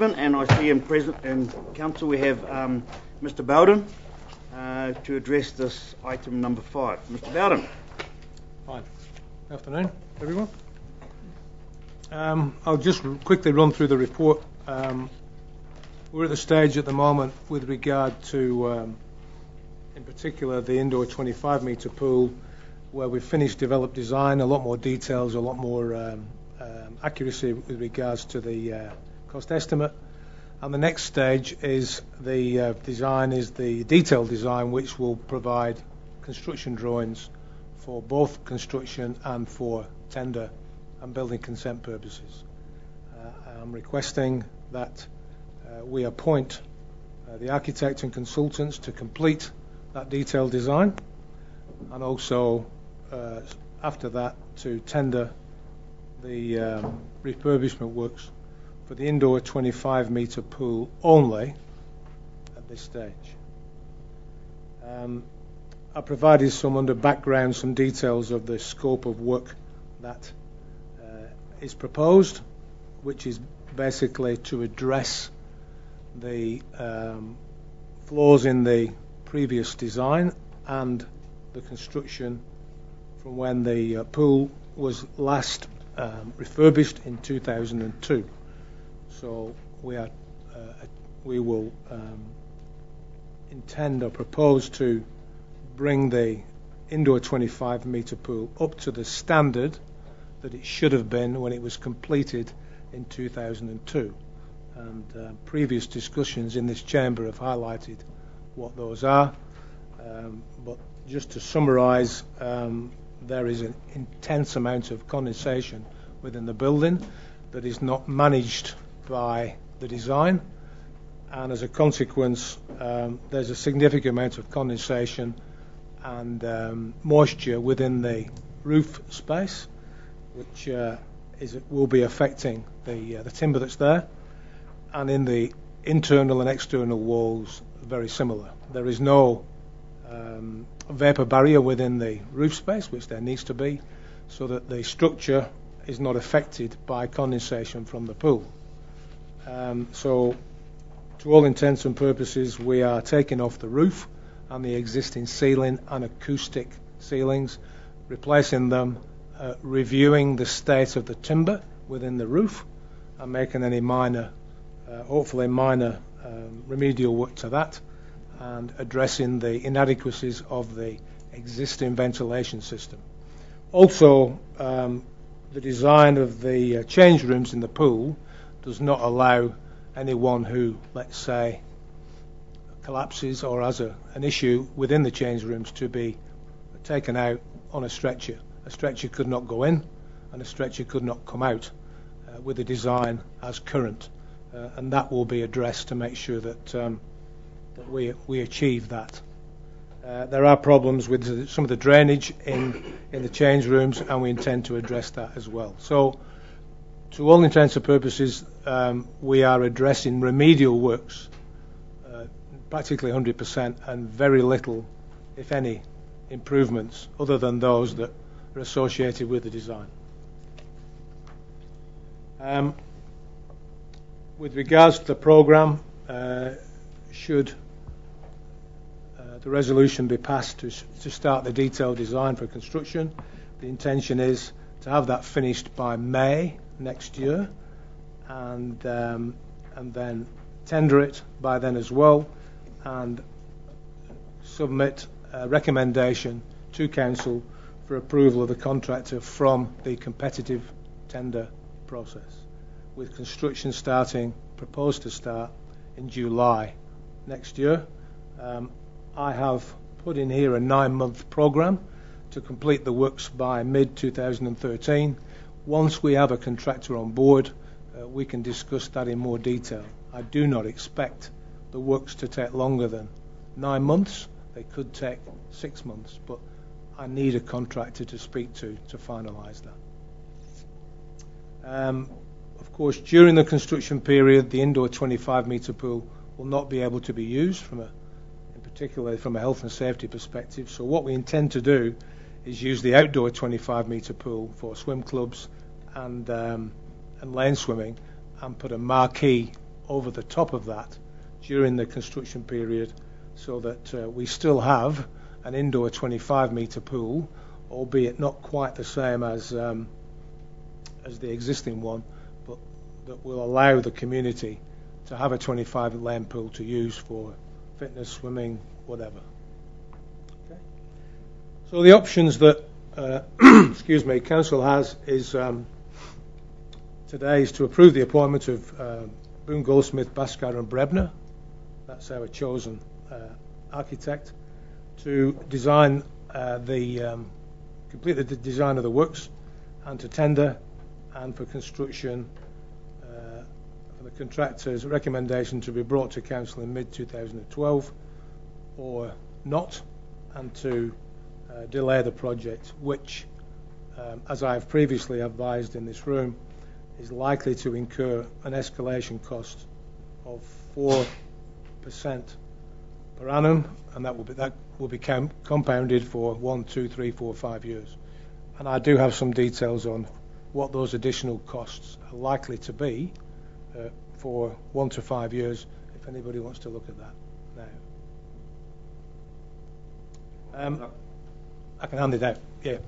And I see in Council we have Mr. Bowden to address this item number 5. Mr. Bowden. Fine. Good afternoon, everyone. I'll just quickly run through the report. We're at the stage at the moment with regard to, in particular, the indoor 25-metre pool, where we've finished developed design, a lot more details, a lot more accuracy with regards to the cost estimate. And the next stage is the detailed design, which will provide construction drawings for both construction and for tender and building consent purposes. I'm requesting that we appoint the architect and consultants to complete that detailed design, and also after that to tender the refurbishment works for the indoor 25-metre pool only at this stage. I provided some background, some details of the scope of work that is proposed, which is basically to address the flaws in the previous design and the construction from when the pool was last refurbished in 2002. So we will intend or propose to bring the indoor 25-metre pool up to the standard that it should have been when it was completed in 2002. And previous discussions in this chamber have highlighted what those are. But just to summarise, there is an intense amount of condensation within the building that is not managed by the design, and as a consequence there's a significant amount of condensation and moisture within the roof space, which will be affecting the timber that's there, and in the internal and external walls very similar. There is no vapour barrier within the roof space, which there needs to be, so that the structure is not affected by condensation from the pool. So to all intents and purposes, we are taking off the roof and the existing ceiling and acoustic ceilings, replacing them, reviewing the state of the timber within the roof and making any minor, hopefully minor remedial work to that, and addressing the inadequacies of the existing ventilation system. Also, the design of the change rooms in the pool does not allow anyone who, let's say, collapses or has an issue within the change rooms to be taken out on a stretcher. A stretcher could not go in and a stretcher could not come out with the design as current, and that will be addressed to make sure that we achieve that. There are problems with some of the drainage in the change rooms, and we intend to address that as well. So to all intents and purposes, we are addressing remedial works, practically 100%, and very little, if any, improvements other than those that are associated with the design. With regards to the programme, should the resolution be passed to start the detailed design for construction, the intention is to have that finished by May next year, and then tender it by then as well, and submit a recommendation to Council for approval of the contractor from the competitive tender process, with construction proposed to start in July next year. I have put in here a 9-month programme to complete the works by mid-2013. Once we have a contractor on board, we can discuss that in more detail. I do not expect the works to take longer than 9 months. They could take 6 months, but I need a contractor to speak to finalise that. Of course, during the construction period, the indoor 25-metre pool will not be able to be used particularly from a health and safety perspective. So what we intend to do is use the outdoor 25-metre pool for swim clubs and lane swimming, and put a marquee over the top of that during the construction period, so that we still have an indoor 25-metre pool, albeit not quite the same as the existing one, but that will allow the community to have a 25-lane pool to use for fitness, swimming, whatever. Okay. So the options that excuse me, Council has is today is to approve the appointment of Boone Goldsmith, Baskar and Brebner. That's our chosen architect to design complete the design of the works, and to tender, and for construction for the contractor's recommendation to be brought to Council in mid-2012 or not, and to delay the project, which, as I have previously advised in this room, is likely to incur an escalation cost of 4% per annum, and that will be compounded for 1, 2, 3, 4, 5 years. And I do have some details on what those additional costs are likely to be for 1 to 5 years, if anybody wants to look at that now. I can hand it out. Yeah.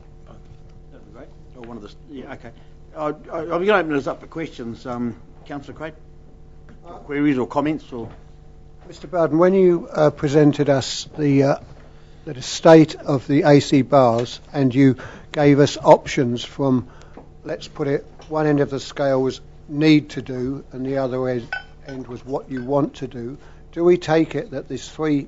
That'd be great. Or one of the. Yeah. Okay. I'm going to open this up for questions. Councillor Craig, queries or comments or. Mr. Bowden, when you presented us the state of the AC bars, and you gave us options from, let's put it, one end of the scale was need to do, and the other end was what you want to do. Do we take it that this 3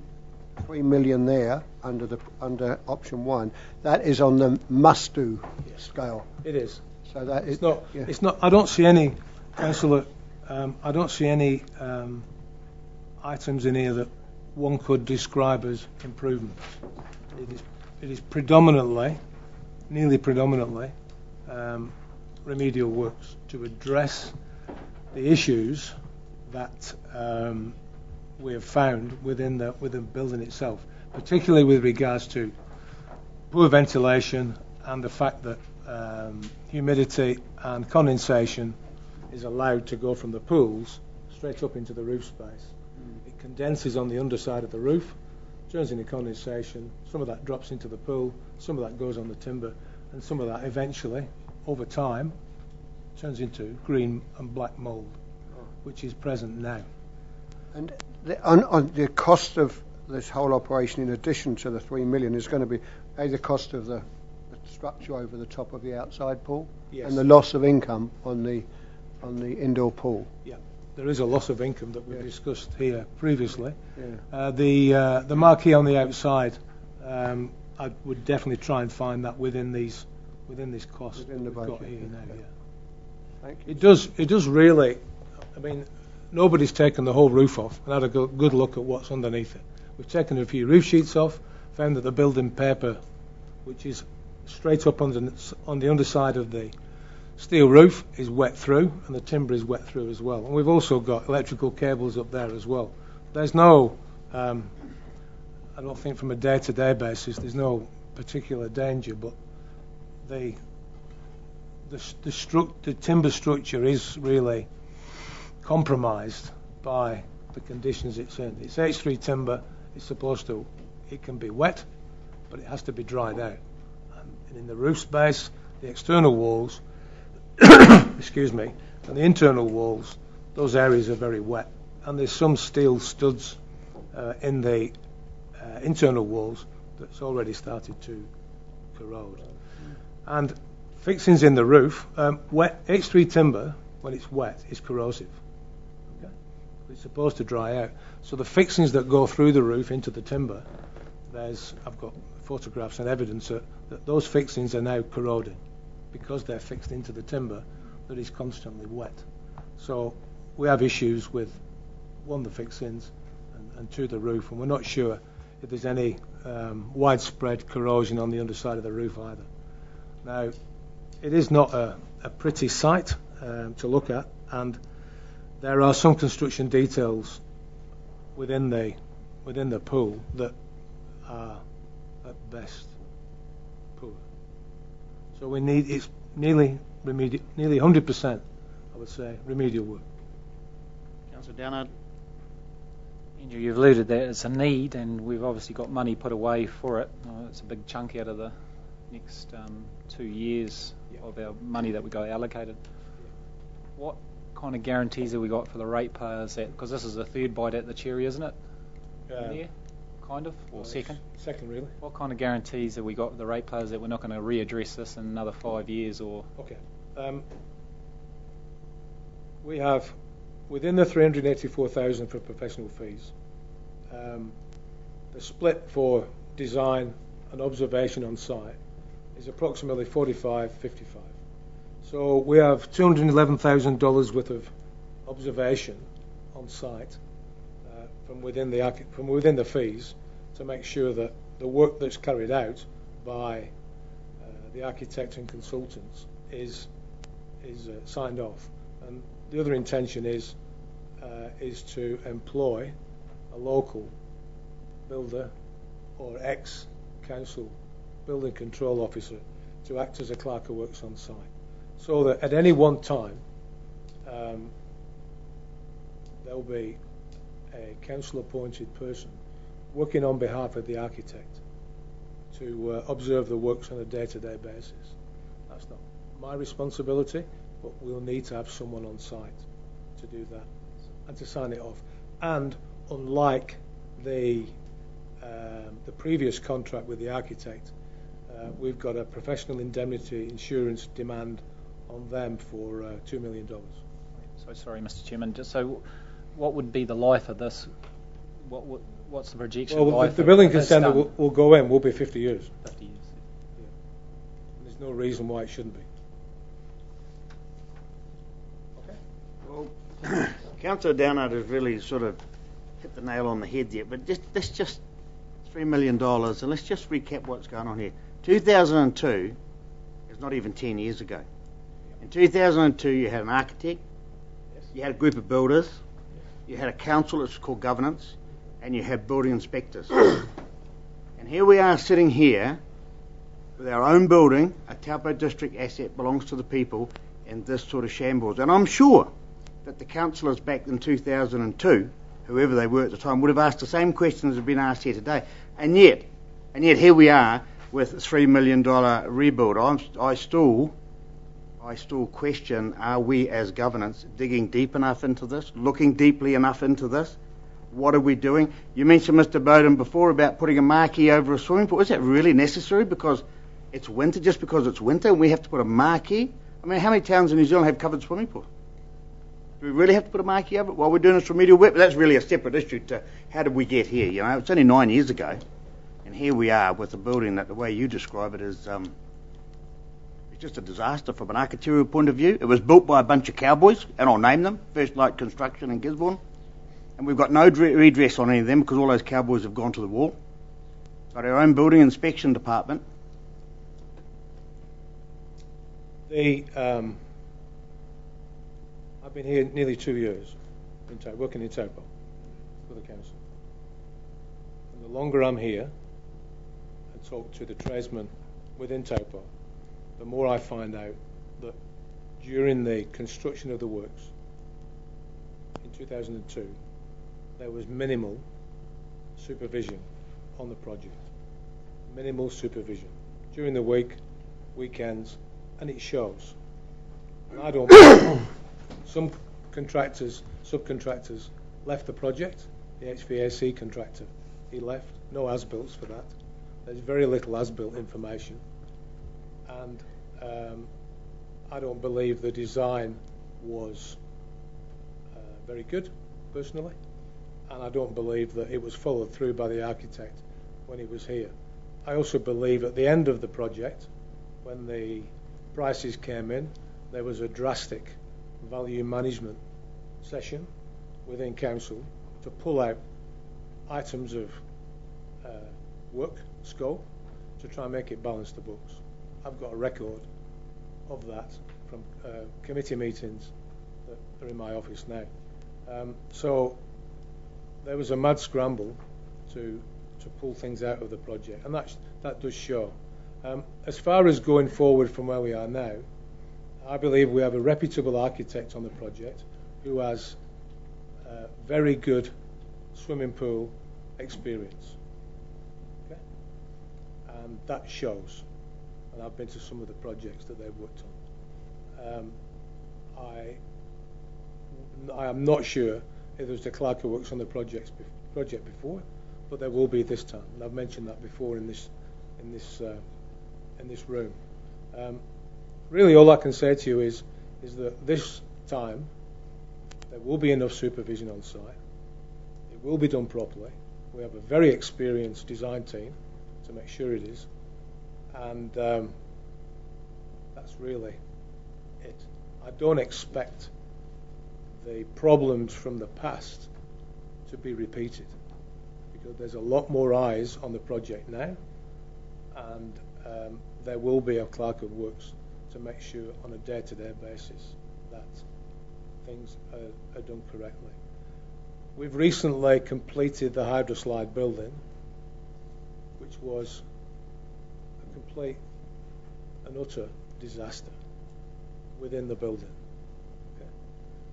million there under option 1, that is on the must do scale? It is. So that it's not. Yeah. It's not. I don't see any, Councillor. I don't see any items in here that one could describe as improvements. It is predominantly, nearly predominantly, remedial works to address the issues that we have found within the building itself, particularly with regards to poor ventilation and the fact that humidity and condensation is allowed to go from the pools straight up into the roof space. It condenses on the underside of the roof, turns into condensation, some of that drops into the pool, some of that goes on the timber, and some of that eventually, over time, turns into green and black mould, which is present now. And on the cost of this whole operation, in addition to the 3 million, is going to be the cost of the structure over the top of the outside pool, yes, and the loss of income on the indoor pool. Yeah, there is a loss of income that we discussed here previously. Yeah. The marquee on the outside, I would definitely try and find that within these costs within the we've budget. got here now. Yeah. Thank you. It does really. I mean, nobody's taken the whole roof off and had a good look at what's underneath it. We've taken a few roof sheets off, found that the building paper, which is straight up on the underside of the steel roof, is wet through, and the timber is wet through as well. And we've also got electrical cables up there as well. There's no, I don't think from a day-to-day basis, there's no particular danger, but the timber structure is really compromised by the conditions it's in. It's H3 timber. It can be wet, but it has to be dried out. And in the roof space, the external walls, excuse me, and the internal walls, those areas are very wet. And there's some steel studs in the internal walls that's already started to corrode. And fixings in the roof, wet H3 timber, when it's wet, is corrosive. Okay? It's supposed to dry out. So the fixings that go through the roof into the timber, I've got photographs and evidence that those fixings are now corroding because they're fixed into the timber that is constantly wet. So we have issues with, one, the fixings, and two, the roof, and we're not sure if there's any widespread corrosion on the underside of the roof either. Now, it is not a pretty site to look at, and there are some construction details within the pool that are at best poor. So it's nearly 100%, I would say, remedial work. Councillor Downard. Andrew, you've alluded that it's a need, and we've obviously got money put away for it. It's a big chunk out of the next 2 years of our money that we got allocated. What kind of guarantees have we got for the ratepayers? Because this is the third bite at the cherry, isn't it? Yeah, kind of, or second? Second, really. What kind of guarantees have we got for the ratepayers that we're not going to readdress this in another 5 years? Or Okay. We have, within the 384,000 for professional fees, the split for design and observation on site is approximately 45-55. So we have $211,000 worth of observation on site from within the fees to make sure that the work that's carried out by the architects and consultants is signed off. And the other intention is to employ a local builder or ex-council building control officer to act as a clerk of works on site, so that at any one time there'll be a council appointed person working on behalf of the architect to observe the works on a day-to-day basis. That's not my responsibility, but we'll need to have someone on site to do that and to sign it off. And unlike the previous contract with the architect, we've got a professional indemnity insurance demand on them for $2 million. So sorry, Mr. Chairman. Just so, what would be the life of this? What's the projection? Well, life the building consent will go in will be 50 years. 50 years. Yeah. There's no reason why it shouldn't be. Well, Councillor Downard has really sort of hit the nail on the head there, but that's just $3 million, and let's just recap what's going on here. 2002 is not even 10 years ago. In 2002, you had an architect, you had a group of builders, you had a council that's called governance, and you had building inspectors. And here we are sitting here with our own building, a Taupo District asset, belongs to the people, and this sort of shambles. And I'm sure that the councillors back in 2002, whoever they were at the time, would have asked the same questions that have been asked here today. And yet here we are with a $3 million rebuild. I still question, are we as governance digging deep enough into this, looking deeply enough into this? What are we doing? You mentioned, Mr. Bowden, before about putting a marquee over a swimming pool. Is that really necessary because it's winter, just because it's winter and we have to put a marquee? I mean, how many towns in New Zealand have covered swimming pools? Do we really have to put a marquee over it while we're doing this remedial work? But that's really a separate issue to how did we get here, you know? It's only 9 years ago. And here we are with a building that the way you describe it is it's just a disaster from an architectural point of view. It was built by a bunch of cowboys, and I'll name them, First Light Construction in Gisborne. And we've got no redress on any of them because all those cowboys have gone to the wall. Got our own building inspection department. I've been here nearly 2 years, working in Taupo for the council. And the longer I'm here and talk to the tradesmen within Taupo, the more I find out that during the construction of the works in 2002, there was minimal supervision on the project. Minimal supervision. During the week, weekends, and it shows. And I don't some subcontractors left the project. The HVAC contractor, he left. No as-built for that. There's very little as-built information. And I don't believe the design was very good, personally. And I don't believe that it was followed through by the architect when he was here. I also believe at the end of the project, when the prices came in, there was a drastic value management session within council to pull out items of work scope to try and make it balance the books. I've got a record of that from committee meetings that are in my office now. So there was a mad scramble to pull things out of the project, and that does show. As far as going forward from where we are now, I believe we have a reputable architect on the project who has very good swimming pool experience. Okay? And that shows. And I've been to some of the projects that they've worked on. I am not sure if there was the clerk who works on the project before, but there will be this time, and I've mentioned that before in this room. Really, all I can say to you is that this time there will be enough supervision on site. It will be done properly. We have a very experienced design team to make sure it is, and that's really it. I don't expect the problems from the past to be repeated, because there's a lot more eyes on the project now, and there will be a clerk of works to make sure on a day-to-day basis that things are done correctly. We've recently completed the hydroslide building, which was a complete and utter disaster within the building. Okay?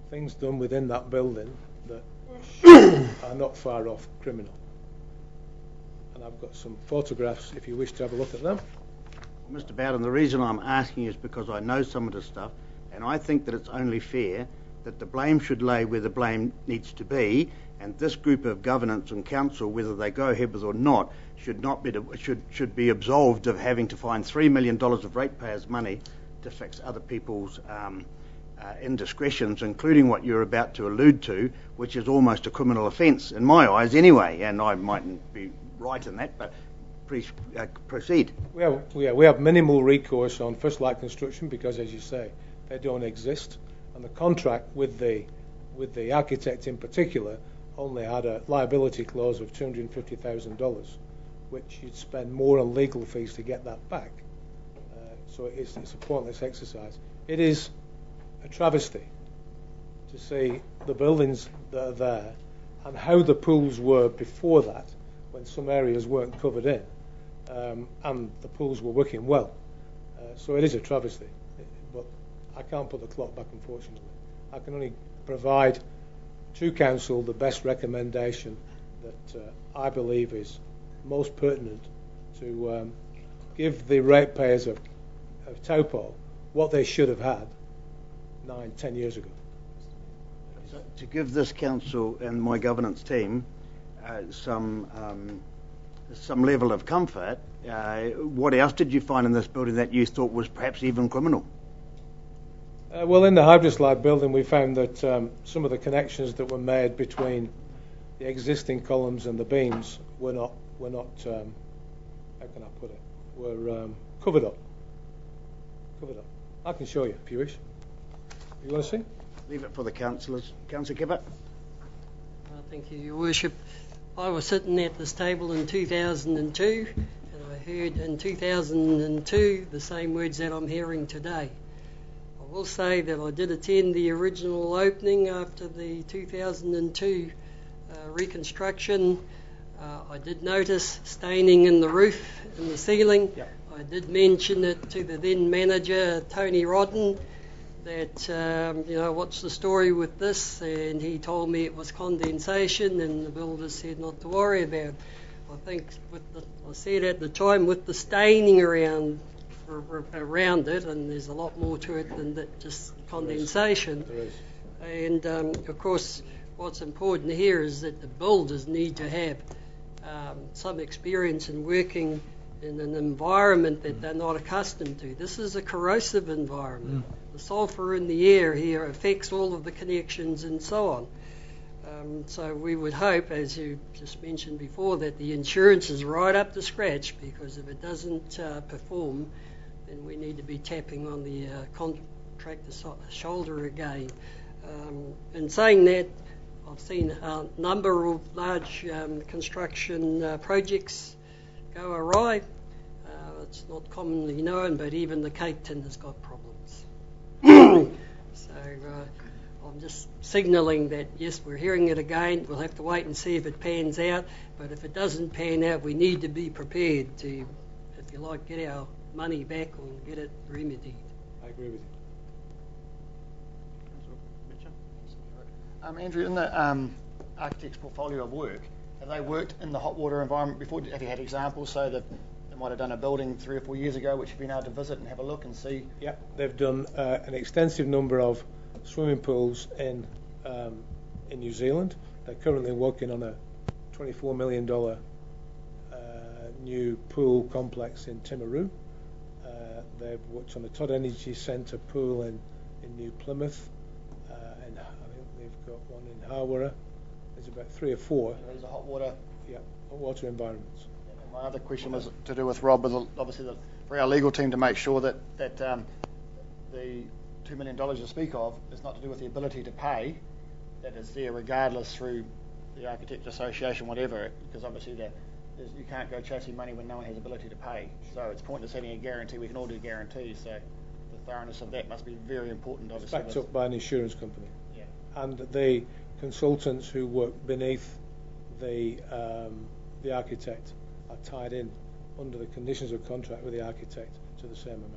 Things done within that building that are not far off criminal. And I've got some photographs if you wish to have a look at them. Well, Mr. Bowden, the reason I'm asking is because I know some of this stuff, and I think that it's only fair that the blame should lay where the blame needs to be, and this group of governance and council, whether they go ahead with or not, should be absolved of having to find $3 million of ratepayers' money to fix other people's indiscretions, including what you're about to allude to, which is almost a criminal offence in my eyes anyway, and I mightn't be right in that, but please proceed. We have minimal recourse on first light construction because, as you say, they don't exist, and the contract with the architect in particular only had a liability clause of $250,000, which you'd spend more on legal fees to get that back. So it's a pointless exercise. It is a travesty to see the buildings that are there and how the pools were before that, when some areas weren't covered in, and the pools were working well. So it is a travesty, but I can't put the clock back, unfortunately. I can only provide to Council the best recommendation that I believe is most pertinent to give the ratepayers of Taupo what they should have had 9-10 years ago. So to give this council and my governance team some level of comfort, what else did you find in this building that you thought was perhaps even criminal? Well, in the hydroslide building, we found that some of the connections that were made between the existing columns and the beams were not how can I put it? Were covered up. I can show you if you wish. You want to see? Leave it for the councillors. Councillor Kipper. Thank you, Your Worship. I was sitting at this table in 2002, and I heard in 2002 the same words that I'm hearing today. I will say that I did attend the original opening after the 2002 reconstruction. I did notice staining in the roof and the ceiling. Yep. I did mention it to the then manager, Tony Rodden, that, what's the story with this? And he told me it was condensation, and the builder said not to worry about it. I think I said at the time, with the staining around it, and there's a lot more to it than that, just condensation. There is. And of course, what's important here is that the builders need to have some experience in working in an environment that they're not accustomed to. This is a corrosive environment. The sulphur in the air here affects all of the connections and so on. So we would hope, as you just mentioned before, that the insurance is right up to scratch, because if it doesn't perform, then we need to be tapping on the contractor's shoulder again. In saying that, I've seen a number of large construction projects go awry. It's not commonly known, but even the Cape Tin has got problems. So I'm just signalling that, yes, we're hearing it again. We'll have to wait and see if it pans out. But if it doesn't pan out, we need to be prepared to, if you like, get our money back or get it remedied. I agree with Andrew, in the architect's portfolio of work, have they worked in the hot water environment before? Have you had examples? So that they might have done a building 3 or 4 years ago, which you've been able to visit and have a look and see. Yeah, they've done an extensive number of swimming pools in New Zealand. They're currently working on a $24 million new pool complex in Timaru. They've worked on the Todd Energy Centre pool in New Plymouth, and I think they've got one in Hawera. There's about 3 or 4. Those are hot water. Yeah, hot water environments. And my other question was to do with Rob, obviously for our legal team to make sure that the $2 million you speak of is not to do with the ability to pay, that is there regardless through the Architects Association, whatever, because obviously you can't go chasing money when no one has ability to pay. So it's pointless having a guarantee. We can all do guarantees, so the thoroughness of that must be very important, obviously. It's backed up by an insurance company. Yeah. And the consultants who work beneath the architect are tied in under the conditions of contract with the architect to the same amount.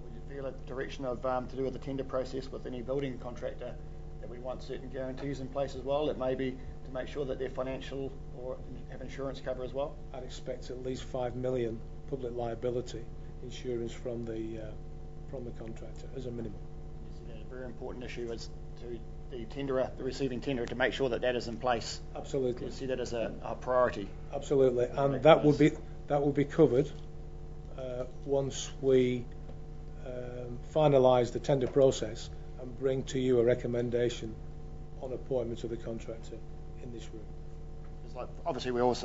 Would you feel a direction of to do with the tender process with any building contractor that we want certain guarantees in place as well? It may be to make sure that they're financial or have insurance cover as well. I'd expect at least $5 million public liability insurance from the contractor as a minimum. You see, that's a very important issue as to the tenderer, the receiving tenderer, to make sure that that is in place. Absolutely. You see that as a priority. Absolutely, and that will be covered once we finalise the tender process and bring to you a recommendation on appointment of the contractor in this room. It's like, obviously, we know it's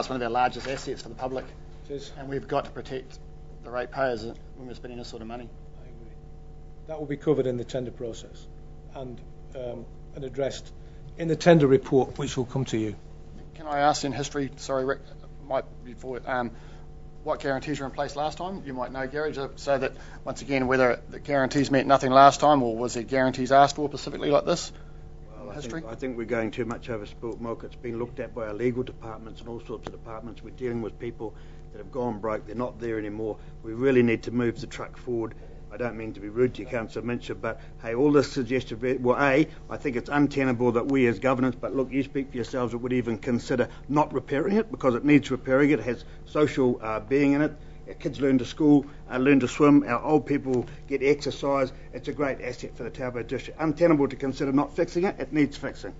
one of our largest assets for the public, It is. and we've got to protect the ratepayers when we're spending this sort of money. I agree. That will be covered in the tender process and addressed in the tender report, which will come to you. Can I ask in history, sorry Rick, might be for what guarantees were in place last time? You might know, Gary, so that once again, whether the guarantees meant nothing last time or was there guarantees asked for specifically like this? Well, history? I think we're going too much over spilt milk. It's been looked at by our legal departments and all sorts of departments. We're dealing with people that have gone broke. They're not there anymore. We really need to move the truck forward. I don't mean to be rude to you, Councillor Minchin, but hey, all this suggested, well, I think it's untenable that we as governance, but look, you speak for yourselves, it would even consider not repairing it because it needs repairing. It has social being in it. Our kids learn to school, learn to swim. Our old people get exercise. It's a great asset for the Taupo District. Untenable to consider not fixing it. It needs fixing.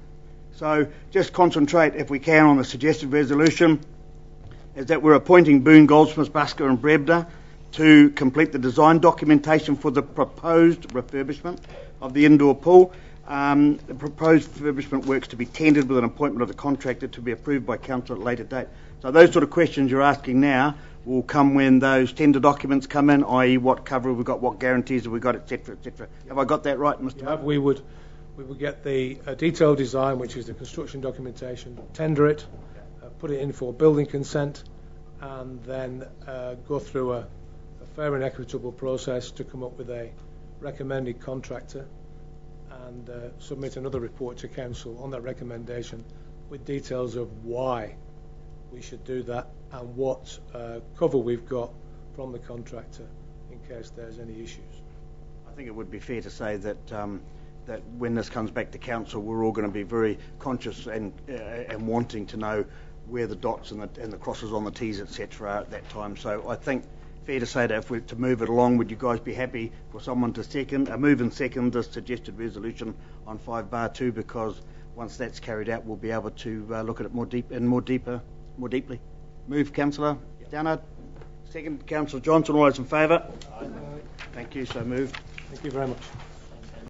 So just concentrate, if we can, on the suggested resolution, is that we're appointing Boone, Goldsmiths, Busker and Brebda to complete the design documentation for the proposed refurbishment of the indoor pool. The proposed refurbishment works to be tendered with an appointment of the contractor to be approved by council at a later date. So those sort of questions you're asking now will come when those tender documents come in, i.e. what cover have we got, what guarantees have we got, etc., etc. Have I got that right, Mr. Yeah, we would get the detailed design, which is the construction documentation, tender it, put it in for building consent, and then go through a fair and equitable process to come up with a recommended contractor and submit another report to council on that recommendation with details of why we should do that and what cover we've got from the contractor in case there's any issues. I think it would be fair to say that that when this comes back to council, we're all going to be very conscious and wanting to know where the dots and the crosses on the T's, etc. are at that time. So I think fair to say that if we're to move it along, would you guys be happy for someone to move and second this suggested resolution on 5(2), because once that's carried out, we'll be able to look at it more deeply. Move, Councillor Downard. Second, Councillor Johnson. All those in favour? Aye. Thank you. So moved. Thank you very much.